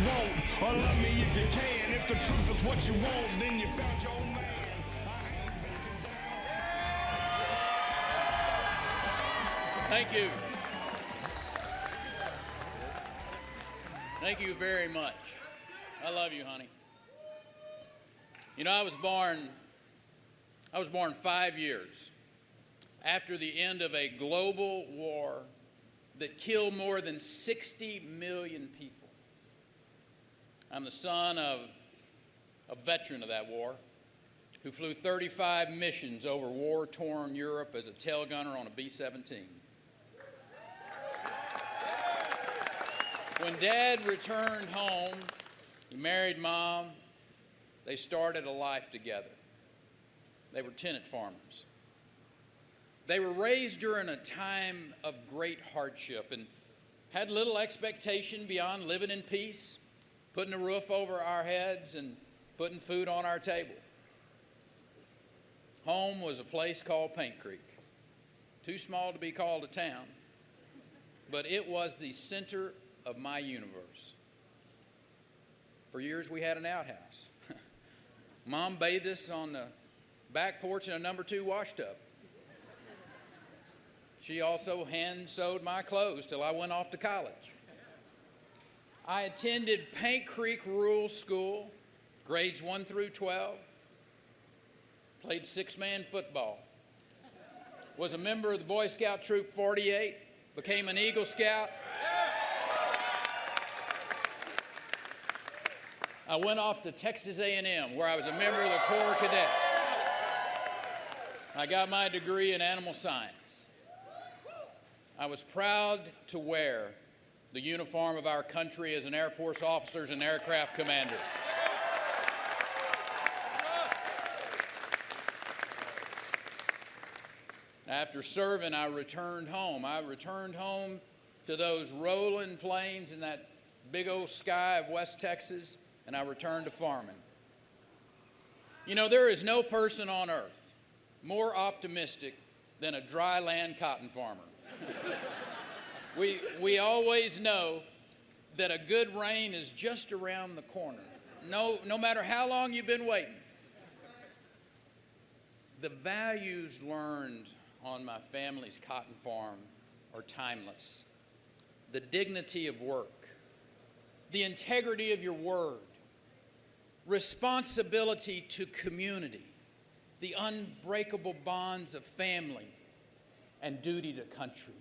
won't, or love me if you can. If the truth is what you want, then you found your man. Thank you. Thank you very much. I love you, honey. You know, I was born 5 years after the end of a global war that killed more than 60 million people. I'm the son of a veteran of that war who flew 35 missions over war-torn Europe as a tail gunner on a B-17. When Dad returned home, he married Mom. They started a life together. They were tenant farmers. They were raised during a time of great hardship and had little expectation beyond living in peace, putting a roof over our heads, and putting food on our table. Home was a place called Paint Creek, too small to be called a town, but it was the center of my universe. For years we had an outhouse. Mom bathed us on the back porch in a number 2 wash tub. She also hand sewed my clothes till I went off to college. I attended Paint Creek Rural School, grades 1 through 12, played 6-man football, was a member of the Boy Scout Troop 48, became an Eagle Scout. I went off to Texas A&M, where I was a member of the Corps of Cadets. I got my degree in animal science. I was proud to wear the uniform of our country as an Air Force officer and aircraft commander. After serving, I returned home. I returned home to those rolling plains and that big old sky of West Texas, and I returned to farming. You know, there is no person on earth more optimistic than a dry land cotton farmer. We always know that a good rain is just around the corner, no matter how long you've been waiting. The values learned on my family's cotton farm are timeless. The dignity of work, the integrity of your word, responsibility to community, the unbreakable bonds of family, and duty to country.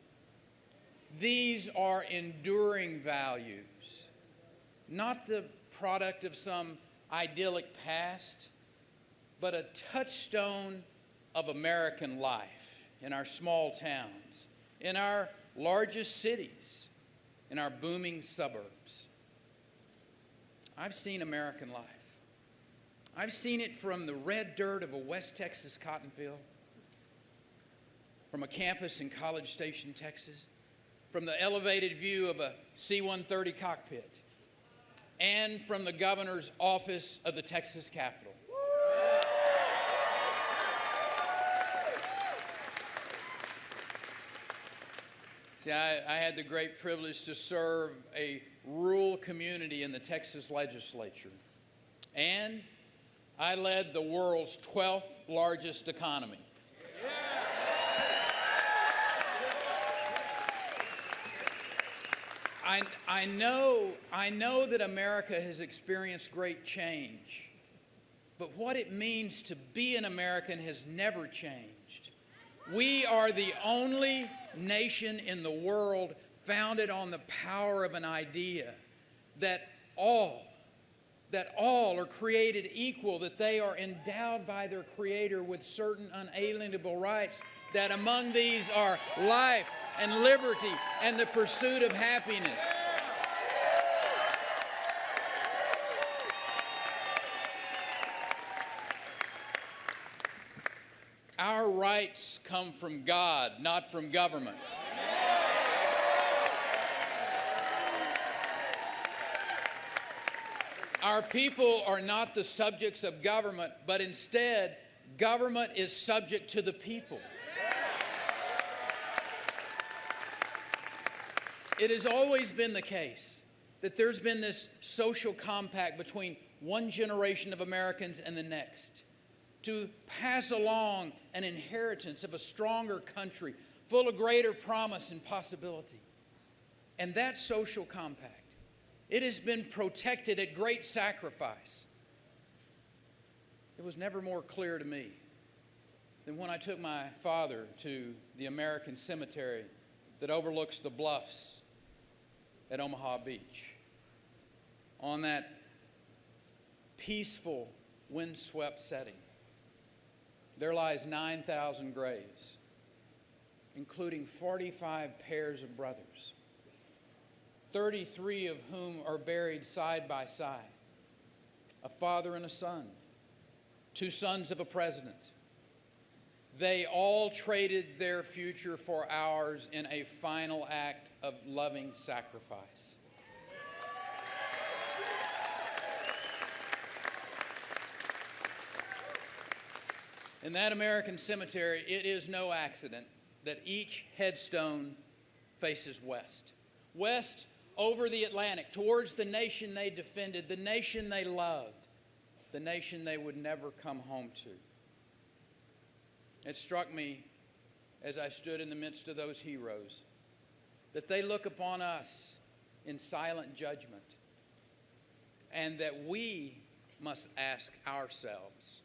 These are enduring values, not the product of some idyllic past, but a touchstone of American life in our small towns, in our largest cities, in our booming suburbs. I've seen American life. I've seen it from the red dirt of a West Texas cotton field, from a campus in College Station, Texas, from the elevated view of a C-130 cockpit, and from the governor's office of the Texas Capitol. See, I had the great privilege to serve a rural community in the Texas legislature, and I led the world's 12th largest economy. I know that America has experienced great change, but what it means to be an American has never changed. We are the only nation in the world founded on the power of an idea that all are created equal, that they are endowed by their Creator with certain unalienable rights, that among these are life and liberty and the pursuit of happiness. Our rights come from God, not from government. Our people are not the subjects of government, but instead, government is subject to the people. It has always been the case that there's been this social compact between one generation of Americans and the next to pass along an inheritance of a stronger country full of greater promise and possibility. And that social compact, it has been protected at great sacrifice. It was never more clear to me than when I took my father to the American cemetery that overlooks the bluffs at Omaha Beach. On that peaceful, windswept setting, there lies 9,000 graves, including 45 pairs of brothers, 33 of whom are buried side by side, a father and a son, two sons of a president. They all traded their future for ours in a final act of loving sacrifice. In that American cemetery, it is no accident that each headstone faces west. West over the Atlantic, towards the nation they defended, the nation they loved, the nation they would never come home to. It struck me as I stood in the midst of those heroes that they look upon us in silent judgment, and that we must ask ourselves,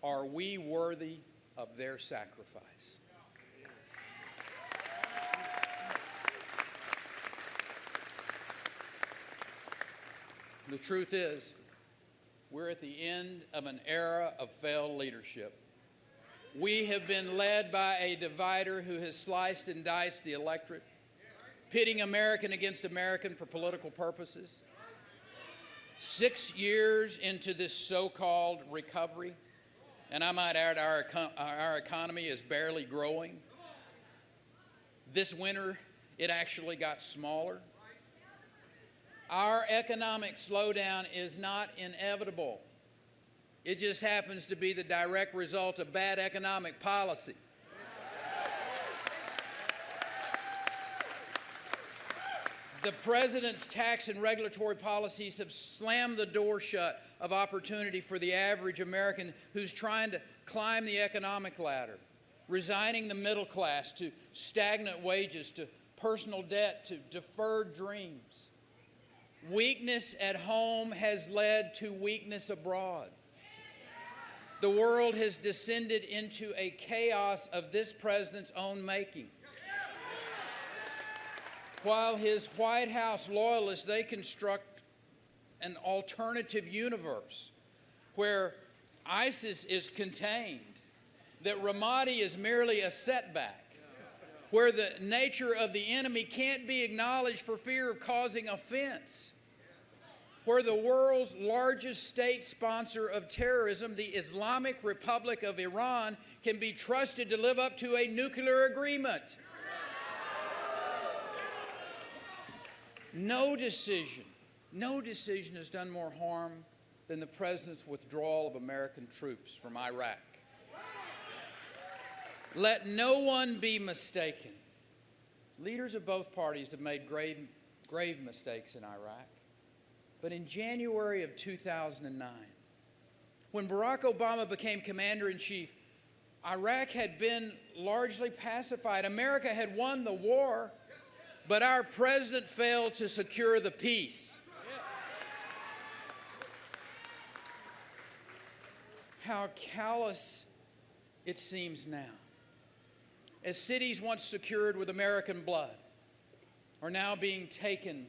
are we worthy of their sacrifice? The truth is, we're at the end of an era of failed leadership. We have been led by a divider who has sliced and diced the electorate, pitting American against American for political purposes. 6 years into this so-called recovery, and I might add our economy is barely growing. This winter, it actually got smaller. Our economic slowdown is not inevitable. It just happens to be the direct result of bad economic policy. The president's tax and regulatory policies have slammed the door shut of opportunity for the average American who's trying to climb the economic ladder, resigning the middle class to stagnant wages, to personal debt, to deferred dreams. Weakness at home has led to weakness abroad. The world has descended into a chaos of this president's own making. While his White House loyalists, they construct an alternative universe where ISIS is contained, that Ramadi is merely a setback, where the nature of the enemy can't be acknowledged for fear of causing offense, where the world's largest state sponsor of terrorism, the Islamic Republic of Iran, can be trusted to live up to a nuclear agreement. No decision has done more harm than the president's withdrawal of American troops from Iraq. Let no one be mistaken. Leaders of both parties have made grave mistakes in Iraq. But in January of 2009, when Barack Obama became commander-in-chief, Iraq had been largely pacified. America had won the war, but our president failed to secure the peace. How callous it seems now, as cities once secured with American blood are now being taken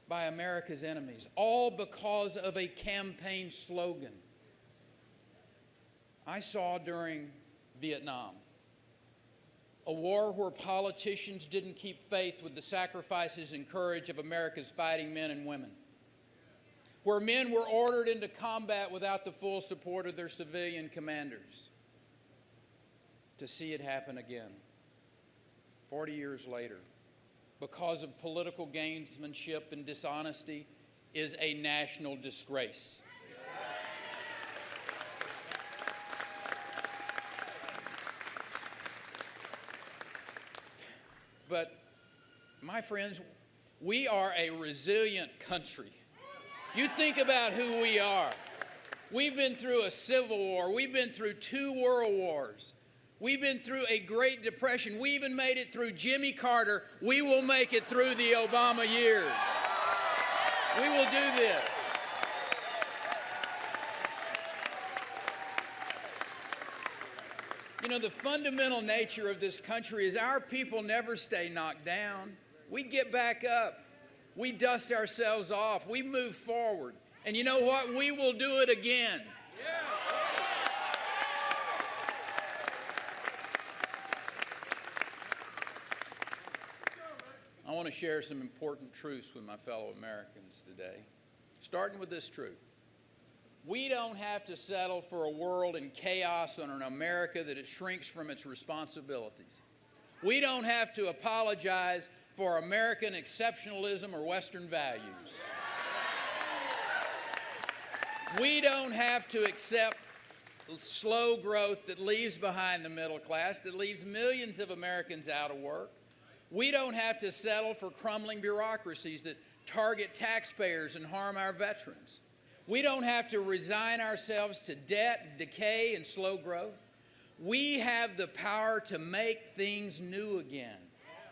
by America's enemies, all because of a campaign slogan. I saw during Vietnam a war where politicians didn't keep faith with the sacrifices and courage of America's fighting men and women, where men were ordered into combat without the full support of their civilian commanders. To see it happen again, 40 years later, because of political gamesmanship and dishonesty, is a national disgrace. But, my friends, We are a resilient country. You think about who we are. We've been through a civil war. We've been through 2 world wars. We've been through a Great Depression. We even made it through Jimmy Carter. We will make it through the Obama years. We will do this. You know, the fundamental nature of this country is our people never stay knocked down. We get back up. We dust ourselves off. We move forward. And you know what? We will do it again. I want to share some important truths with my fellow Americans today, starting with this truth. We don't have to settle for a world in chaos or an America that it shrinks from its responsibilities. We don't have to apologize for American exceptionalism or Western values. We don't have to accept slow growth that leaves behind the middle class, that leaves millions of Americans out of work. We don't have to settle for crumbling bureaucracies that target taxpayers and harm our veterans. We don't have to resign ourselves to debt, decay, and slow growth. We have the power to make things new again,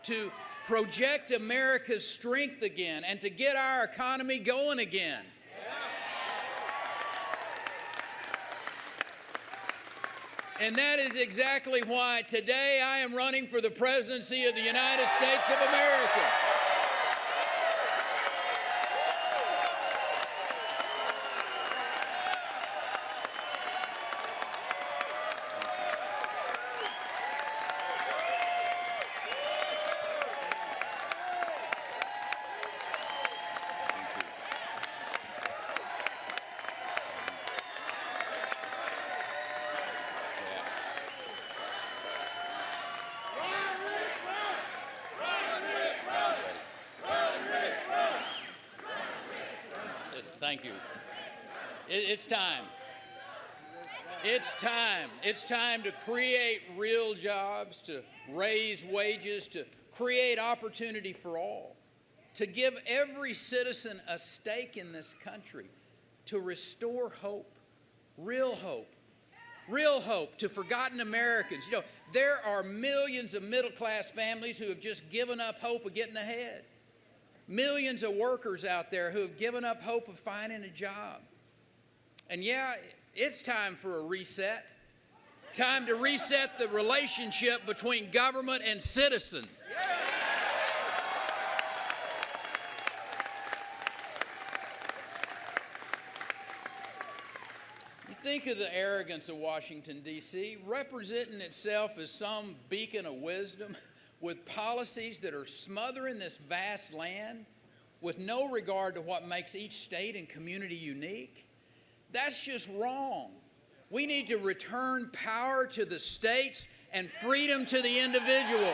to project America's strength again, and to get our economy going again. And that is exactly why today I am running for the presidency of the United States of America. Thank you. It's time. It's time. It's time to create real jobs, to raise wages, to create opportunity for all, to give every citizen a stake in this country, to restore hope, real hope to forgotten Americans. You know, there are millions of middle-class families who have just given up hope of getting ahead. Millions of workers out there who have given up hope of finding a job. And yeah, it's time for a reset. Time to reset the relationship between government and citizen. You think of the arrogance of Washington, D.C., representing itself as some beacon of wisdom, with policies that are smothering this vast land with no regard to what makes each state and community unique. That's just wrong. We need to return power to the states and freedom to the individual.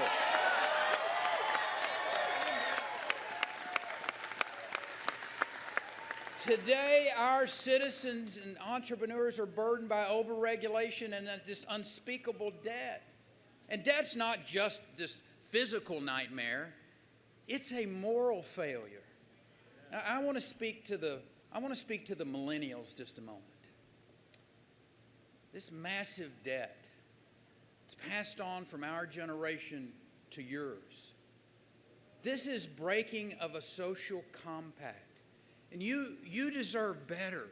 Today, our citizens and entrepreneurs are burdened by overregulation and this unspeakable debt. And debt's not just this physical nightmare, it's a moral failure. Now, I want to speak to the millennials just a moment. This massive debt, it's passed on from our generation to yours. This is breaking of a social compact, and you deserve better.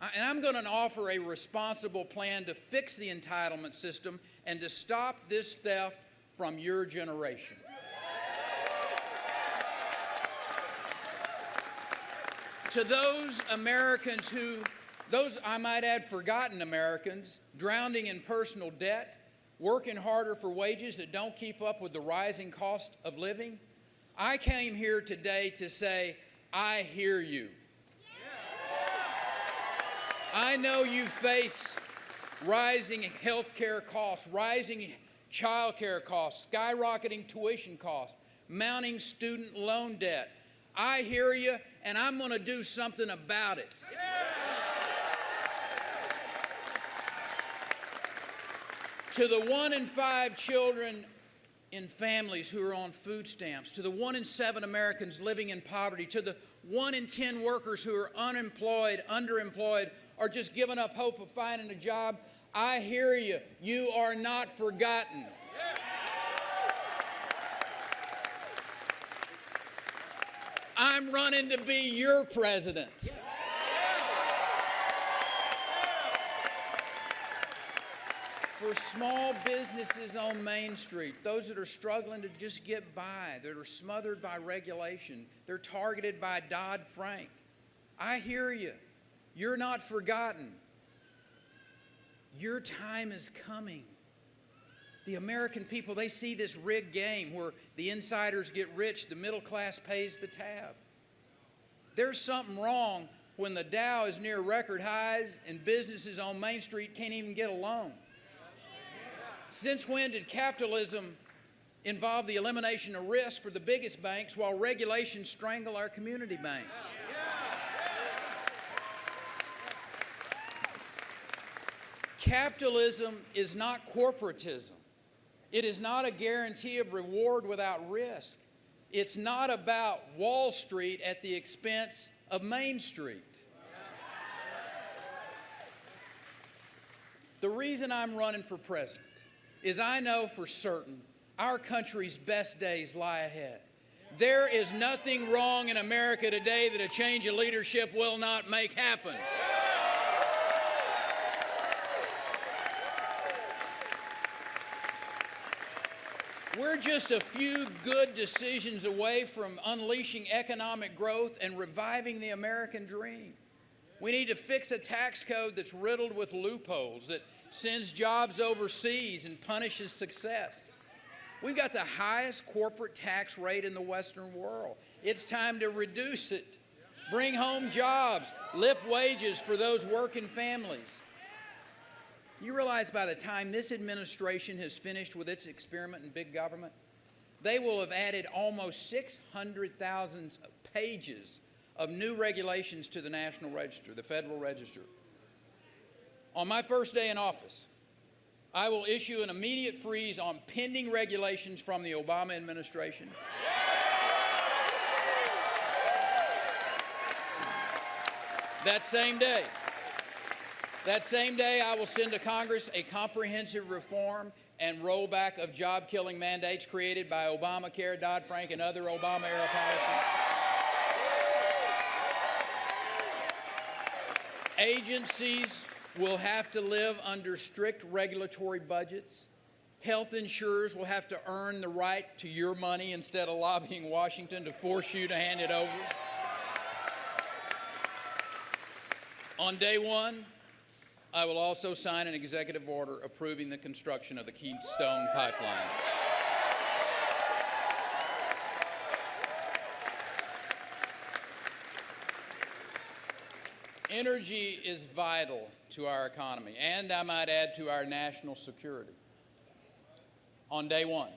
And I'm going to offer a responsible plan to fix the entitlement system and to stop this theft from your generation. To those Americans those, I might add, forgotten Americans, drowning in personal debt, working harder for wages that don't keep up with the rising cost of living, I came here today to say, I hear you. I know you face rising health care costs, rising child care costs, skyrocketing tuition costs, mounting student loan debt. I hear you, and I'm going to do something about it. To the 1 in 5 children in families who are on food stamps, to the 1 in 7 Americans living in poverty, to the 1 in 10 workers who are unemployed, underemployed, or just giving up hope of finding a job, I hear you. You are not forgotten. I'm running to be your president. For small businesses on Main Street, those that are struggling to just get by, that are smothered by regulation, they're targeted by Dodd-Frank, I hear you. You're not forgotten. Your time is coming. The American people, they see this rigged game where the insiders get rich, the middle class pays the tab. There's something wrong when the Dow is near record highs and businesses on Main Street can't even get a loan. Since when did capitalism involve the elimination of risk for the biggest banks while regulations strangle our community banks? Capitalism is not corporatism. It is not a guarantee of reward without risk. It's not about Wall Street at the expense of Main Street. The reason I'm running for president is I know for certain our country's best days lie ahead. There is nothing wrong in America today that a change of leadership will not make happen. We're just a few good decisions away from unleashing economic growth and reviving the American dream. We need to fix a tax code that's riddled with loopholes, that sends jobs overseas and punishes success. We've got the highest corporate tax rate in the Western world. It's time to reduce it. Bring home jobs, lift wages for those working families. You realize by the time this administration has finished with its experiment in big government, they will have added almost 600,000 pages of new regulations to the National Register, the Federal Register. On my first day in office, I will issue an immediate freeze on pending regulations from the Obama administration. That same day, I will send to Congress a comprehensive reform and rollback of job-killing mandates created by Obamacare, Dodd-Frank, and other Obama-era policies. Agencies will have to live under strict regulatory budgets. Health insurers will have to earn the right to your money instead of lobbying Washington to force you to hand it over. On day one, I will also sign an executive order approving the construction of the Keystone Pipeline. Energy is vital to our economy, and I might add to our national security. On day one,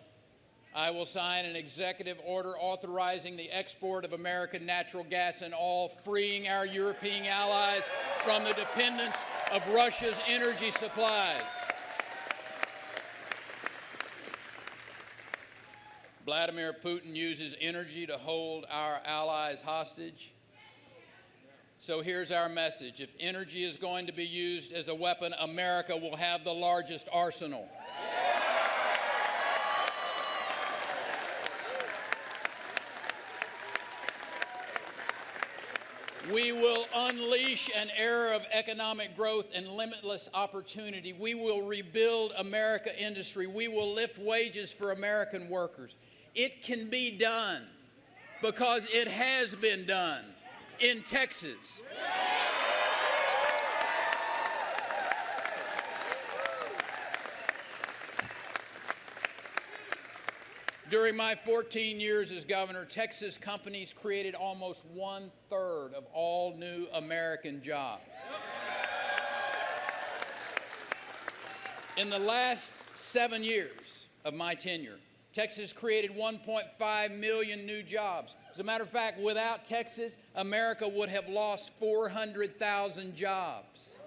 I will sign an executive order authorizing the export of American natural gas and oil, freeing our European allies from the dependence of Russia's energy supplies. Vladimir Putin uses energy to hold our allies hostage. So here's our message. If energy is going to be used as a weapon, America will have the largest arsenal. We will unleash an era of economic growth and limitless opportunity. We will rebuild American industry. We will lift wages for American workers. It can be done because it has been done in Texas. During my 14 years as governor, Texas companies created almost 1/3 of all new American jobs. In the last 7 years of my tenure, Texas created 1.5 million new jobs. As a matter of fact, without Texas, America would have lost 400,000 jobs.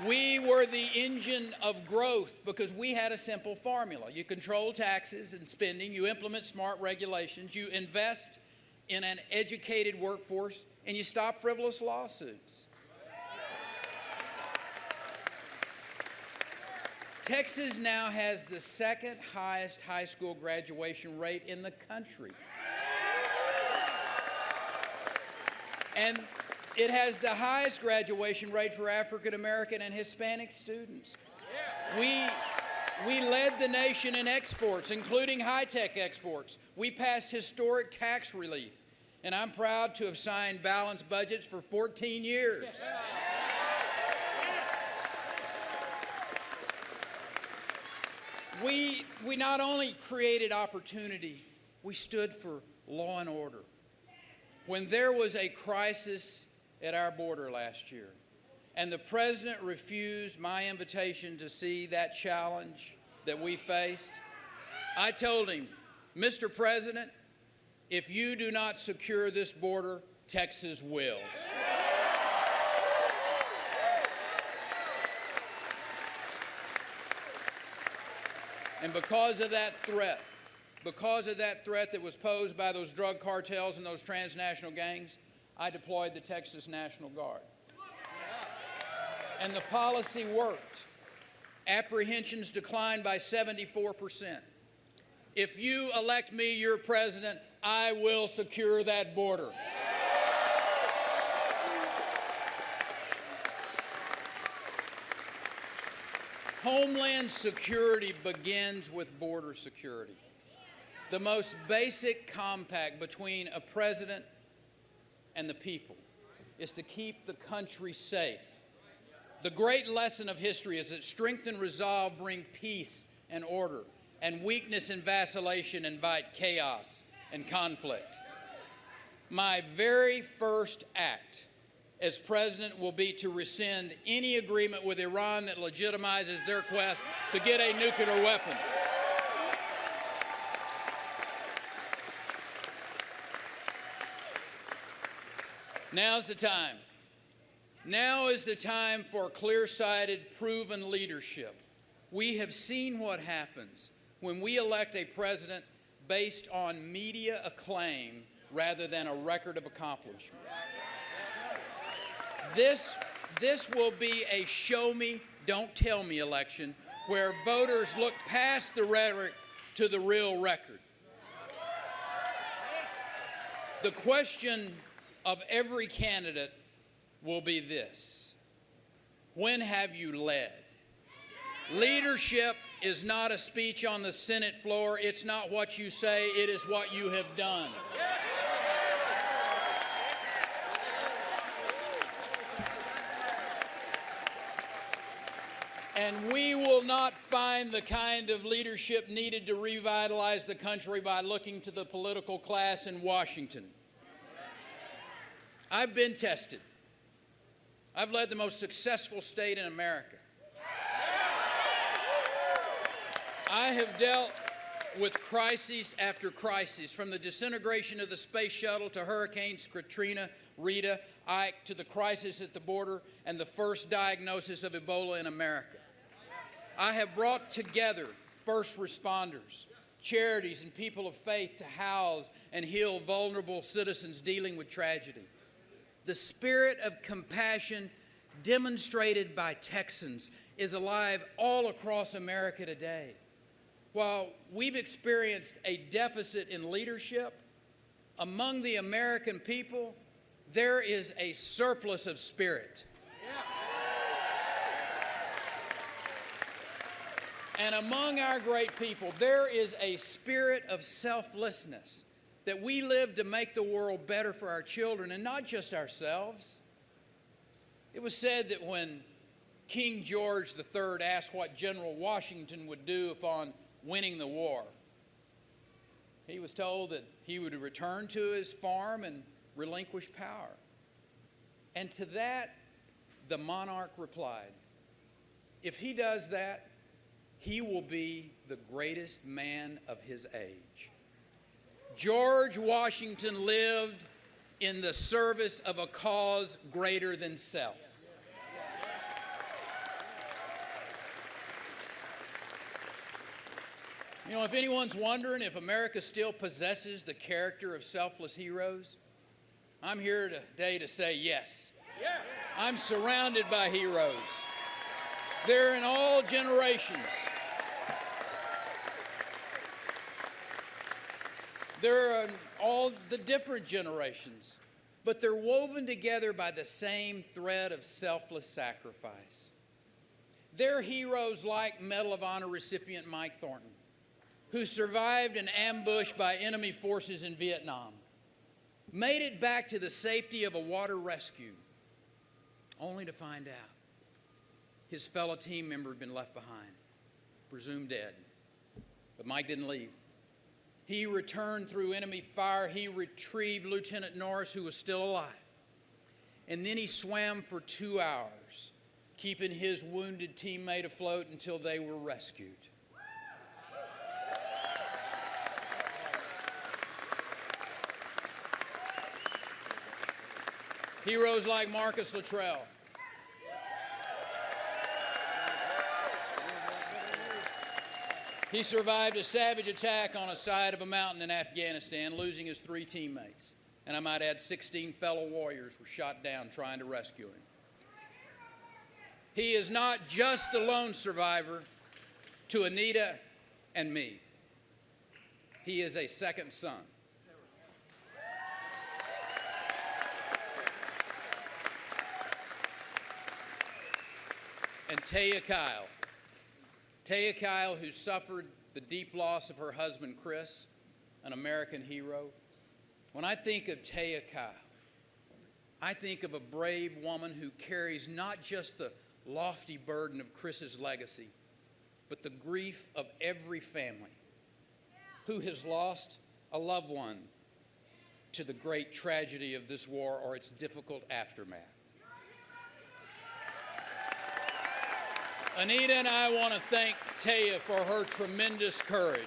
We were the engine of growth because we had a simple formula. You control taxes and spending, you implement smart regulations, you invest in an educated workforce, and you stop frivolous lawsuits. Texas now has the second highest high school graduation rate in the country. And it has the highest graduation rate for African American and Hispanic students. We led the nation in exports, including high-tech exports. We passed historic tax relief, and I'm proud to have signed balanced budgets for 14 years. We not only created opportunity, we stood for law and order. When there was a crisis at our border last year, and the president refused my invitation to see that challenge that we faced, I told him, Mr. President, if you do not secure this border, Texas will. And because of that threat that was posed by those drug cartels and those transnational gangs, I deployed the Texas National Guard. And the policy worked. Apprehensions declined by 74%. If you elect me your president, I will secure that border. Homeland security begins with border security. The most basic compact between a president and the people is to keep the country safe. The great lesson of history is that strength and resolve bring peace and order, and weakness and vacillation invite chaos and conflict. My very first act as president will be to rescind any agreement with Iran that legitimizes their quest to get a nuclear weapon. Now's the time. Now is the time for clear-sighted, proven leadership. We have seen what happens when we elect a president based on media acclaim rather than a record of accomplishment. This will be a show-me, don't-tell-me election where voters look past the rhetoric to the real record. The question of every candidate will be this: when have you led? Leadership is not a speech on the Senate floor. It's not what you say, it is what you have done. And we will not find the kind of leadership needed to revitalize the country by looking to the political class in Washington. I've been tested. I've led the most successful state in America. I have dealt with crises after crises, from the disintegration of the space shuttle to Hurricanes Katrina, Rita, Ike, to the crisis at the border and the first diagnosis of Ebola in America. I have brought together first responders, charities, and people of faith to house and heal vulnerable citizens dealing with tragedy. The spirit of compassion demonstrated by Texans is alive all across America today. While we've experienced a deficit in leadership, among the American people, there is a surplus of spirit. And among our great people, there is a spirit of selflessness, that we live to make the world better for our children and not just ourselves. It was said that when King George III asked what General Washington would do upon winning the war, he was told that he would return to his farm and relinquish power. And to that, the monarch replied, if he does that, he will be the greatest man of his age. George Washington lived in the service of a cause greater than self. You know, if anyone's wondering if America still possesses the character of selfless heroes, I'm here today to say yes. Yeah. I'm surrounded by heroes. They're in all generations. They're in all the different generations, but they're woven together by the same thread of selfless sacrifice. They're heroes like Medal of Honor recipient Mike Thornton, who survived an ambush by enemy forces in Vietnam, made it back to the safety of a water rescue, only to find out his fellow team member had been left behind, presumed dead. But Mike didn't leave. He returned through enemy fire. He retrieved Lieutenant Norris, who was still alive. And then he swam for 2 hours, keeping his wounded teammate afloat until they were rescued. Heroes like Marcus Luttrell, he survived a savage attack on a side of a mountain in Afghanistan, losing his 3 teammates. And I might add 16 fellow warriors were shot down trying to rescue him. He is not just the lone survivor to Anita and me. He is a second son. And Taya Kyle, who suffered the deep loss of her husband, Chris, an American hero. When I think of Taya Kyle, I think of a brave woman who carries not just the lofty burden of Chris's legacy, but the grief of every family who has lost a loved one to the great tragedy of this war or its difficult aftermath. Anita and I want to thank Taya for her tremendous courage.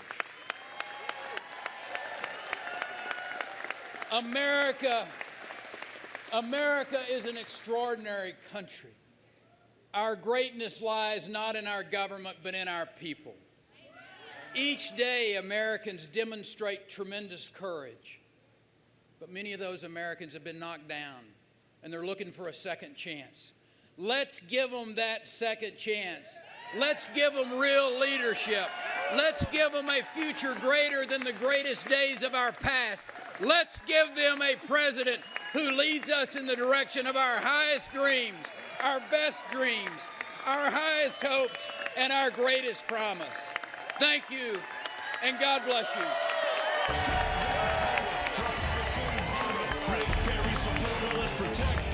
America is an extraordinary country. Our greatness lies not in our government, but in our people. Each day, Americans demonstrate tremendous courage. But many of those Americans have been knocked down, and they're looking for a second chance. Let's give them that second chance. Let's give them real leadership. Let's give them a future greater than the greatest days of our past. Let's give them a president who leads us in the direction of our highest dreams, our best dreams, our highest hopes, and our greatest promise. Thank you, and God bless you. Protect